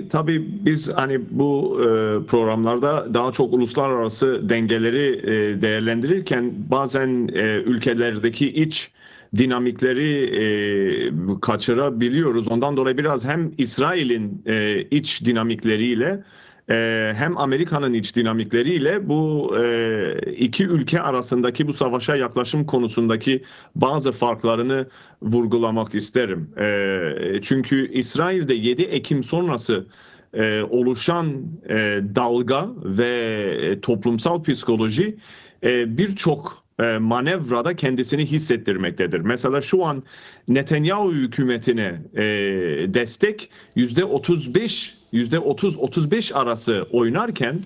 Tabii biz hani bu programlarda daha çok uluslararası dengeleri değerlendirirken bazen ülkelerdeki iç dinamikleri kaçırabiliyoruz. Ondan dolayı biraz hem İsrail'in iç dinamikleriyle hem Amerika'nın iç dinamikleriyle bu iki ülke arasındaki bu savaşa yaklaşım konusundaki bazı farklarını vurgulamak isterim. Çünkü İsrail'de 7 Ekim sonrası oluşan dalga ve toplumsal psikoloji birçok manevrada kendisini hissettirmektedir. Mesela şu an Netanyahu hükümetine destek %35, %30-35 arası oynarken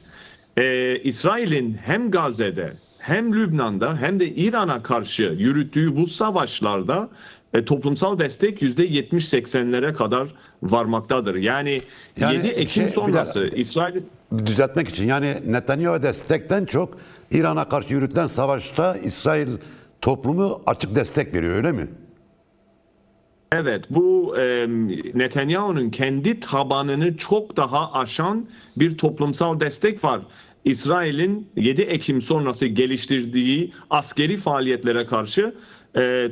İsrail'in hem Gazze'de hem Lübnan'da hem de İran'a karşı yürüttüğü bu savaşlarda toplumsal destek %70-80'lere kadar varmaktadır. Yani 7 Ekim sonrası İsrail düzeltmek için, yani Netanyahu destekten çok İran'a karşı yürütülen savaşta İsrail toplumu açık destek veriyor, öyle mi? Evet, bu Netanyahu'nun kendi tabanını çok daha aşan bir toplumsal destek var. İsrail'in 7 Ekim sonrası geliştirdiği askeri faaliyetlere karşı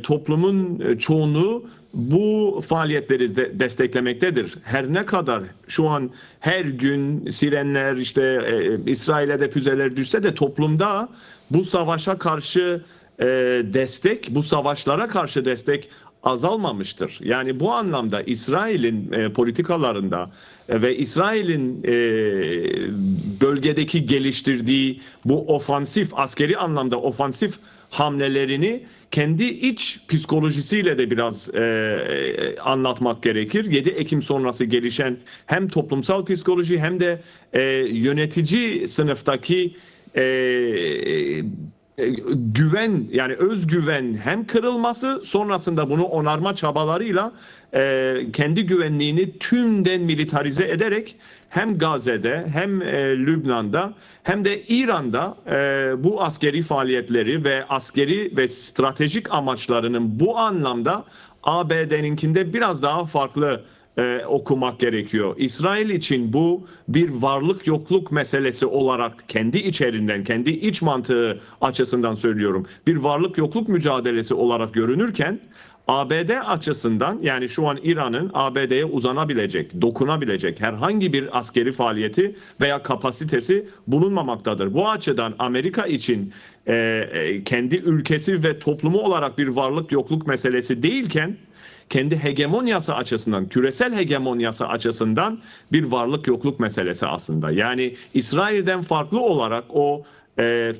toplumun çoğunluğu bu faaliyetleri desteklemektedir. Her ne kadar şu an her gün sirenler işte İsrail'e de füzeler düşse de toplumda bu savaşa karşı destek, bu savaşlara karşı destek azalmamıştır. Yani bu anlamda İsrail'in politikalarında ve İsrail'in bölgedeki geliştirdiği bu ofansif, askeri anlamda ofansif hamlelerini kendi iç psikolojisiyle de biraz anlatmak gerekir. 7 Ekim sonrası gelişen hem toplumsal psikoloji hem de yönetici sınıftaki güven, yani özgüven hem kırılması, sonrasında bunu onarma çabalarıyla kendi güvenliğini tümden militarize ederek hem Gazze'de hem Lübnan'da hem de İran'da bu askeri faaliyetleri ve askeri ve stratejik amaçlarının bu anlamda ABD'ninkinde biraz daha farklı okumak gerekiyor. İsrail için bu bir varlık yokluk meselesi olarak kendi içerinden, kendi iç mantığı açısından söylüyorum. Bir varlık yokluk mücadelesi olarak görünürken ABD açısından, yani şu an İran'ın ABD'ye uzanabilecek, dokunabilecek herhangi bir askeri faaliyeti veya kapasitesi bulunmamaktadır. Bu açıdan Amerika için kendi ülkesi ve toplumu olarak bir varlık yokluk meselesi değilken kendi hegemonyası açısından, küresel hegemonyası açısından bir varlık yokluk meselesi aslında. Yani İsrail'den farklı olarak o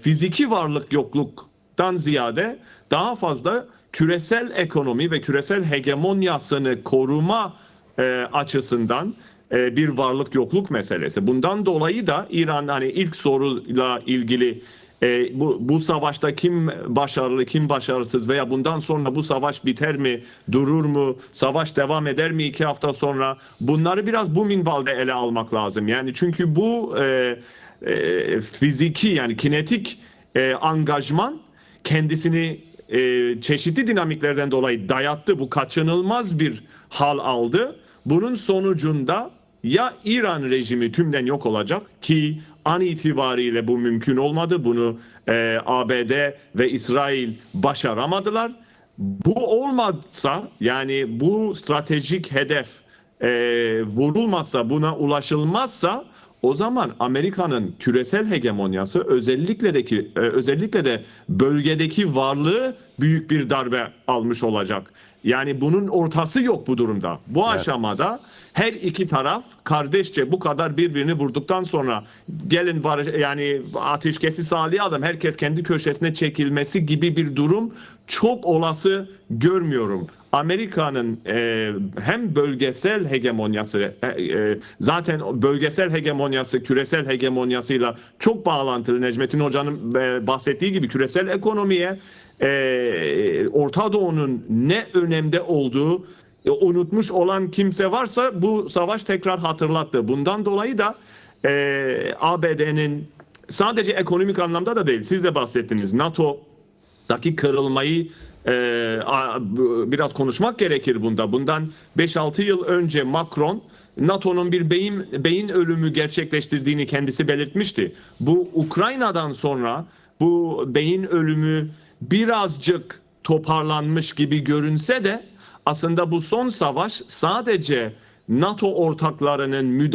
fiziki varlık yokluktan ziyade daha fazla küresel ekonomi ve küresel hegemonyasını koruma açısından bir varlık yokluk meselesi. Bundan dolayı da İran, hani ilk soruyla ilgili bu savaşta kim başarılı, kim başarısız veya bundan sonra bu savaş biter mi, durur mu, savaş devam eder mi 2 hafta sonra? Bunları biraz bu minvalde ele almak lazım. Yani çünkü bu fiziki, yani kinetik angajman kendisini çeşitli dinamiklerden dolayı dayattı. Bu kaçınılmaz bir hal aldı. Bunun sonucunda ya İran rejimi tümden yok olacak ki an itibariyle bu mümkün olmadı. Bunu ABD ve İsrail başaramadılar. Bu olmazsa, yani bu stratejik hedef vurulmazsa, buna ulaşılmazsa, o zaman Amerika'nın küresel hegemonyası özellikle de bölgedeki varlığı büyük bir darbe almış olacak. Yani bunun ortası yok bu durumda. Bu aşamada her iki taraf kardeşçe bu kadar birbirini vurduktan sonra gelin barış, yani ateşkesi sağlayalım, herkes kendi köşesine çekilmesi gibi bir durum çok olası görmüyorum. Amerika'nın hem bölgesel hegemonyası, zaten bölgesel hegemonyası küresel hegemonyasıyla çok bağlantılı. Necmettin Hoca'nın bahsettiği gibi küresel ekonomiye, Orta Doğu'nun ne önemde olduğu unutmuş olan kimse varsa bu savaş tekrar hatırlattı. Bundan dolayı da ABD'nin sadece ekonomik anlamda da değil, siz de bahsettiniz, NATO'daki kırılmayı biraz konuşmak gerekir bunda. Bundan 5-6 yıl önce Macron NATO'nun bir beyin ölümü gerçekleştirdiğini kendisi belirtmişti. Bu Ukrayna'dan sonra bu beyin ölümü birazcık toparlanmış gibi görünse de aslında bu son savaş sadece NATO ortaklarının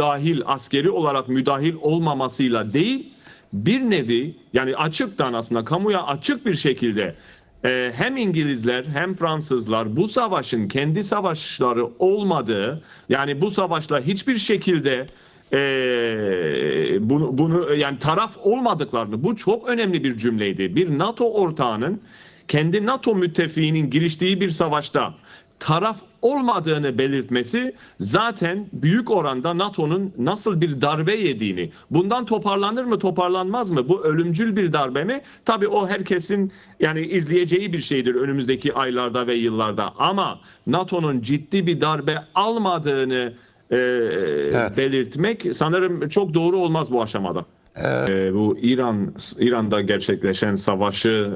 askeri olarak müdahil olmamasıyla değil, bir nevi yani açıktan aslında kamuya açık bir şekilde hem İngilizler hem Fransızlar bu savaşın kendi savaşları olmadığı, yani bu savaşla hiçbir şekilde bunu yani taraf olmadıklarını, bu çok önemli bir cümleydi. Bir NATO ortağının kendi NATO müttefiğinin giriştiği bir savaşta taraf olmadığını belirtmesi zaten büyük oranda NATO'nun nasıl bir darbe yediğini, bundan toparlanır mı toparlanmaz mı, bu ölümcül bir darbe mi? Tabii o herkesin yani izleyeceği bir şeydir önümüzdeki aylarda ve yıllarda, ama NATO'nun ciddi bir darbe almadığını Evet. belirtmek sanırım çok doğru olmaz bu aşamada. Bu İran'da gerçekleşen savaşı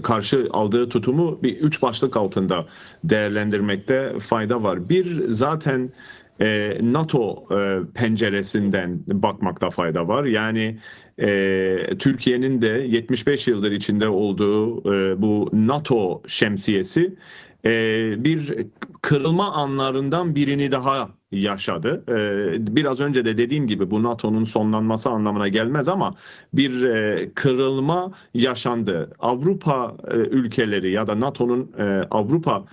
karşı aldığı tutumu bir üç başlık altında değerlendirmekte fayda var. Bir, zaten NATO penceresinden bakmakta fayda var. Yani Türkiye'nin de 75 yıldır içinde olduğu bu NATO şemsiyesi bir kırılma anlarından birini daha yaşadı. Biraz önce de dediğim gibi bu NATO'nun sonlanması anlamına gelmez ama bir kırılma yaşandı. Avrupa ülkeleri ya da NATO'nun Avrupa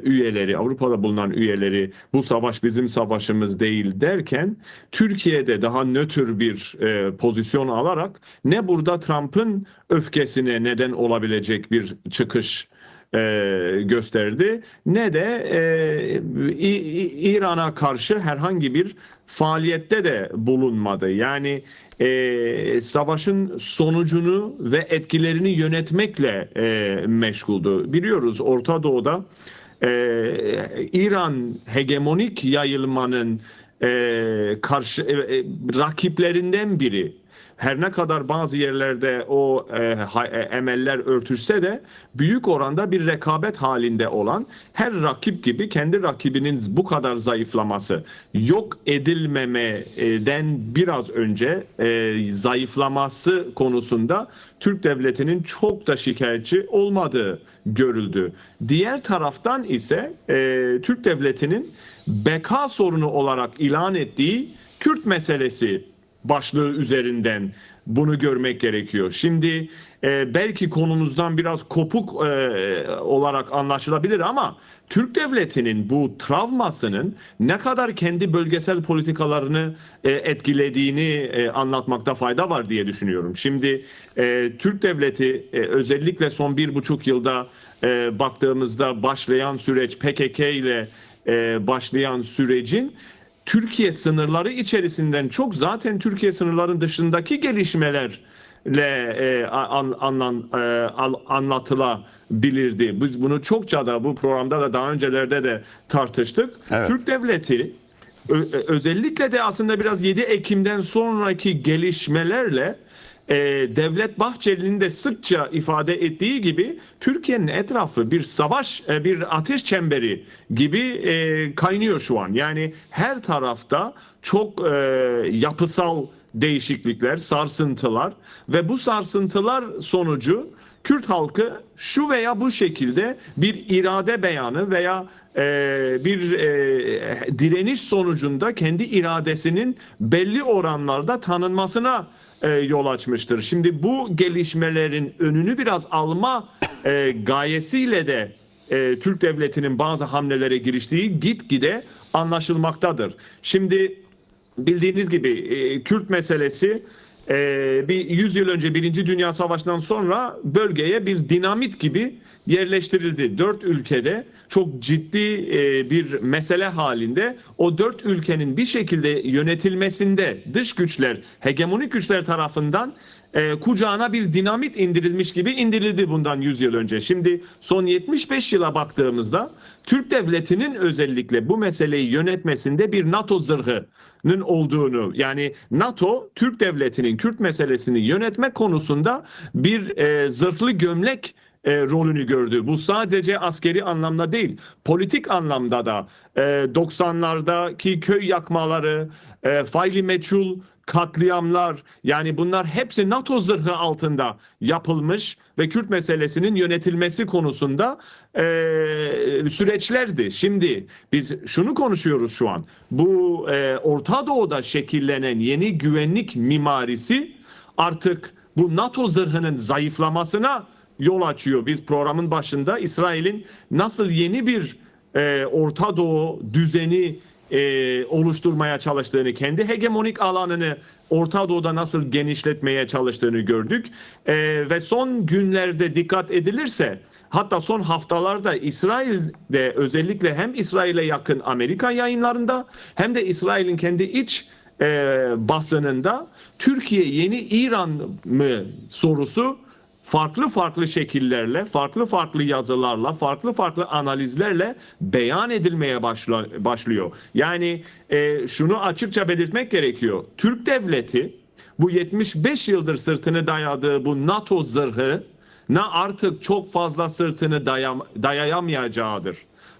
üyeleri, Avrupa'da bulunan üyeleri bu savaş bizim savaşımız değil derken, Türkiye'de daha nötr bir pozisyon alarak ne burada Trump'ın öfkesine neden olabilecek bir çıkış gösterdi, ne de İran'a karşı herhangi bir faaliyette de bulunmadı. Yani savaşın sonucunu ve etkilerini yönetmekle meşguldü. Biliyoruz Orta Doğu'da İran hegemonik yayılmanın rakiplerinden biri. Her ne kadar bazı yerlerde o emeller örtüşse de büyük oranda bir rekabet halinde olan, her rakip gibi kendi rakibinin bu kadar zayıflaması, yok edilmemeden biraz önce zayıflaması konusunda Türk devletinin çok da şikayetçi olmadığı görüldü. Diğer taraftan ise Türk devletinin beka sorunu olarak ilan ettiği Kürt meselesi başlığı üzerinden bunu görmek gerekiyor. Şimdi belki konumuzdan biraz kopuk olarak anlaşılabilir ama Türk devletinin bu travmasının ne kadar kendi bölgesel politikalarını etkilediğini anlatmakta fayda var diye düşünüyorum. Şimdi Türk devleti özellikle son 1,5 yılda baktığımızda başlayan süreç, PKK ile başlayan sürecin Türkiye sınırları içerisinden çok, zaten Türkiye sınırlarının dışındaki gelişmelerle anlatılabilirdi. Biz bunu çokça da bu programda da daha öncelerde de tartıştık. Evet. Türk devleti özellikle de aslında biraz 7 Ekim'den sonraki gelişmelerle Devlet Bahçeli'nin de sıkça ifade ettiği gibi Türkiye'nin etrafı bir savaş, bir ateş çemberi gibi kaynıyor şu an. Yani her tarafta çok yapısal değişiklikler, sarsıntılar ve bu sarsıntılar sonucu Kürt halkı şu veya bu şekilde bir irade beyanı veya bir direniş sonucunda kendi iradesinin belli oranlarda tanınmasına yol açmıştır. Şimdi bu gelişmelerin önünü biraz alma gayesiyle de Türk devletinin bazı hamlelere giriştiği gitgide anlaşılmaktadır. Şimdi bildiğiniz gibi Kürt meselesi bir 100 yıl önce Birinci Dünya Savaşı'ndan sonra bölgeye bir dinamit gibi yerleştirildi. 4 ülkede çok ciddi bir mesele halinde, o 4 ülkenin bir şekilde yönetilmesinde dış güçler, hegemonik güçler tarafından kucağına bir dinamit indirilmiş gibi indirildi bundan 100 yıl önce. Şimdi son 75 yıla baktığımızda Türk devletinin özellikle bu meseleyi yönetmesinde bir NATO zırhının olduğunu, yani NATO Türk devletinin Kürt meselesini yönetme konusunda bir zırhlı gömlek rolünü gördü. Bu sadece askeri anlamda değil, politik anlamda da 90'lardaki köy yakmaları, faili meçhul katliamlar, yani bunlar hepsi NATO zırhı altında yapılmış ve Kürt meselesinin yönetilmesi konusunda süreçlerdi. Şimdi biz şunu konuşuyoruz şu an. Bu Orta Doğu'da şekillenen yeni güvenlik mimarisi artık bu NATO zırhının zayıflamasına yol açıyor. Biz programın başında İsrail'in nasıl yeni bir Orta Doğu düzeni oluşturmaya çalıştığını, kendi hegemonik alanını Orta Doğu'da nasıl genişletmeye çalıştığını gördük. Ve son günlerde dikkat edilirse, hatta son haftalarda İsrail'de özellikle hem İsrail'e yakın Amerika yayınlarında hem de İsrail'in kendi iç basınında Türkiye yeni İran mı sorusu farklı şekillerle, farklı yazılarla, farklı analizlerle beyan edilmeye başlıyor. Yani şunu açıkça belirtmek gerekiyor. Türk devleti bu 75 yıldır sırtını dayadığı bu NATO zırhına artık çok fazla sırtını dayayamayacağıdır.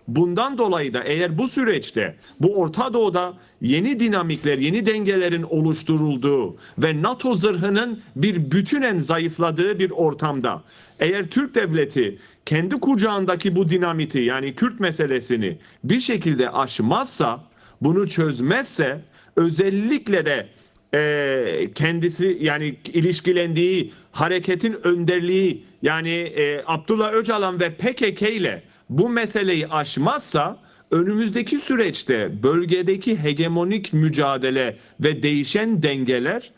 Bundan dolayı da eğer bu süreçte bu Orta Doğu'da yeni dinamikler, yeni dengelerin oluşturulduğu ve NATO zırhının bir bütünen zayıfladığı bir ortamda eğer Türk devleti kendi kucağındaki bu dinamiti, yani Kürt meselesini bir şekilde aşmazsa, bunu çözmezse, özellikle de kendisi, yani ilişkilendiği hareketin önderliği, yani Abdullah Öcalan ve PKK ile bu meseleyi aşmazsa, önümüzdeki süreçte bölgedeki hegemonik mücadele ve değişen dengeler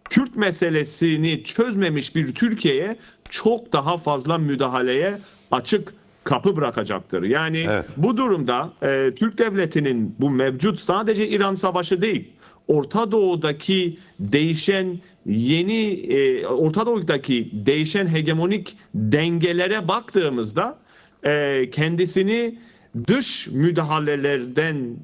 Kürt meselesini çözmemiş bir Türkiye'ye çok daha fazla müdahaleye açık kapı bırakacaktır. Yani Evet. bu durumda Türk devletinin bu mevcut sadece İran Savaşı değil, Orta Doğu'daki değişen Orta Doğu'daki değişen hegemonik dengelere baktığımızda kendisini dış müdahalelerden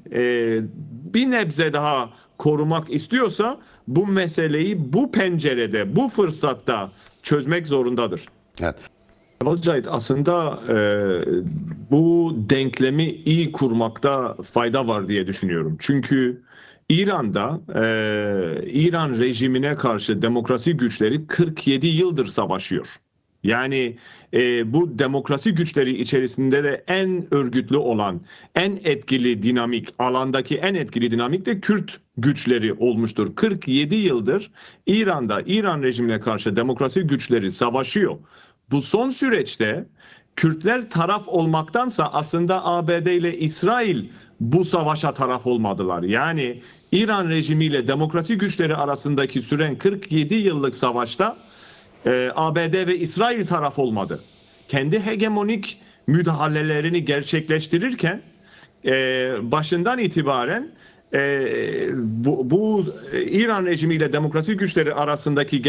bir nebze daha korumak istiyorsa bu meseleyi bu pencerede, bu fırsatta çözmek zorundadır. Evet. Kemal Cahit, aslında bu denklemi iyi kurmakta fayda var diye düşünüyorum. Çünkü İran'da İran rejimine karşı demokrasi güçleri 47 yıldır savaşıyor. Yani bu demokrasi güçleri içerisinde de en örgütlü olan, en etkili dinamik, alandaki en etkili dinamik de Kürt güçleri olmuştur. 47 yıldır İran'da, İran rejimine karşı demokrasi güçleri savaşıyor. Bu son süreçte Kürtler taraf olmaktansa aslında ABD ile İsrail bu savaşa taraf olmadılar. Yani İran rejimiyle demokrasi güçleri arasındaki süren 47 yıllık savaşta ABD ve İsrail taraf olmadı. Kendi hegemonik müdahalelerini gerçekleştirirken başından itibaren bu İran rejimiyle demokrasi güçleri arasındaki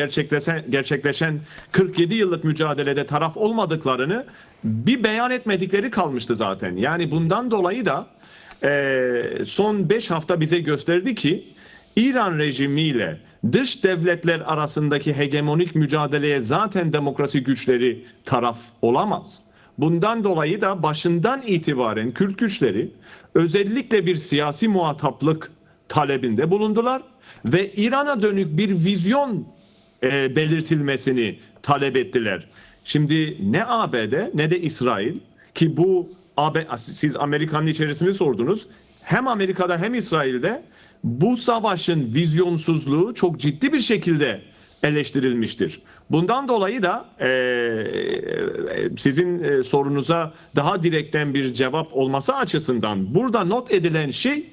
gerçekleşen 47 yıllık mücadelede taraf olmadıklarını bir beyan etmedikleri kalmıştı zaten. Yani bundan dolayı da son 5 hafta bize gösterdi ki İran rejimiyle dış devletler arasındaki hegemonik mücadeleye zaten demokrasi güçleri taraf olamaz. Bundan dolayı da başından itibaren Kürt güçleri özellikle bir siyasi muhataplık talebinde bulundular ve İran'a dönük bir vizyon belirtilmesini talep ettiler. Şimdi ne ABD ne de İsrail, ki siz Amerika'nın içerisini sordunuz, hem Amerika'da hem İsrail'de bu savaşın vizyonsuzluğu çok ciddi bir şekilde eleştirilmiştir. Bundan dolayı da sizin sorunuza daha direkten bir cevap olması açısından burada not edilen şey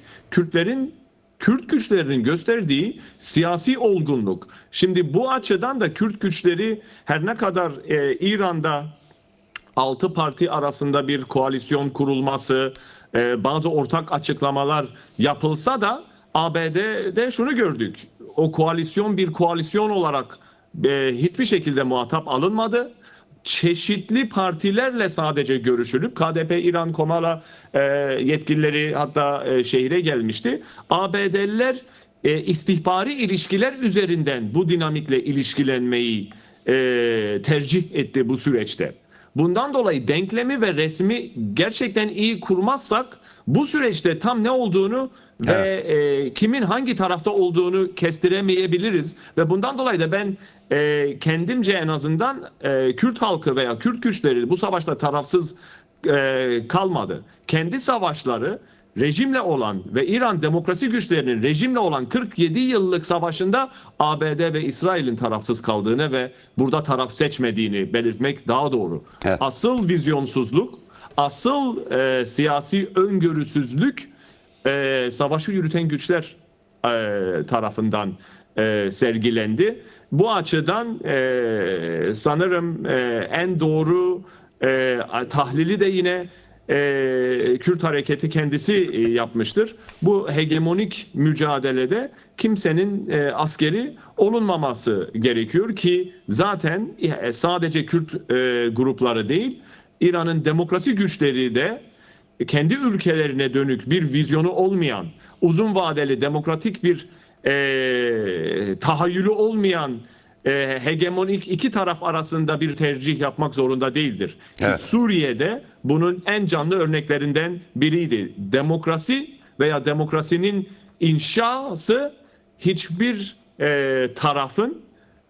Kürt güçlerinin gösterdiği siyasi olgunluk. Şimdi bu açıdan da Kürt güçleri her ne kadar İran'da 6 parti arasında bir koalisyon kurulması, bazı ortak açıklamalar yapılsa da ABD'de şunu gördük. O koalisyon bir koalisyon olarak hiçbir şekilde muhatap alınmadı. Çeşitli partilerle sadece görüşülüp KDP İran Komala yetkilileri hatta şehre gelmişti. ABD'liler istihbari ilişkiler üzerinden bu dinamikle ilişkilenmeyi tercih etti bu süreçte. Bundan dolayı denklemi ve resmi gerçekten iyi kurmazsak bu süreçte tam ne olduğunu ve kimin hangi tarafta olduğunu kestiremeyebiliriz. Ve bundan dolayı da ben kendimce en azından Kürt halkı veya Kürt güçleri bu savaşta tarafsız kalmadı. Kendi savaşları rejimle olan ve İran demokrasi güçlerinin rejimle olan 47 yıllık savaşında ABD ve İsrail'in tarafsız kaldığını ve burada taraf seçmediğini belirtmek daha doğru. Evet. Asıl vizyonsuzluk, asıl siyasi öngörüsüzlük savaşı yürüten güçler tarafından sergilendi. Bu açıdan sanırım en doğru tahlili de yine Kürt hareketi kendisi yapmıştır. Bu hegemonik mücadelede kimsenin askeri olunmaması gerekiyor ki zaten sadece Kürt grupları değil, İran'ın demokrasi güçleri de kendi ülkelerine dönük bir vizyonu olmayan, uzun vadeli demokratik bir tahayyülü olmayan hegemonik iki taraf arasında bir tercih yapmak zorunda değildir. Evet. Ki Suriye'de bunun en canlı örneklerinden biriydi. Demokrasi veya demokrasinin inşası hiçbir tarafın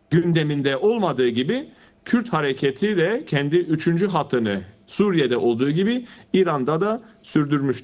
gündeminde olmadığı gibi Kürt hareketi de kendi üçüncü hattını Suriye'de olduğu gibi İran'da da sürdürmüştür.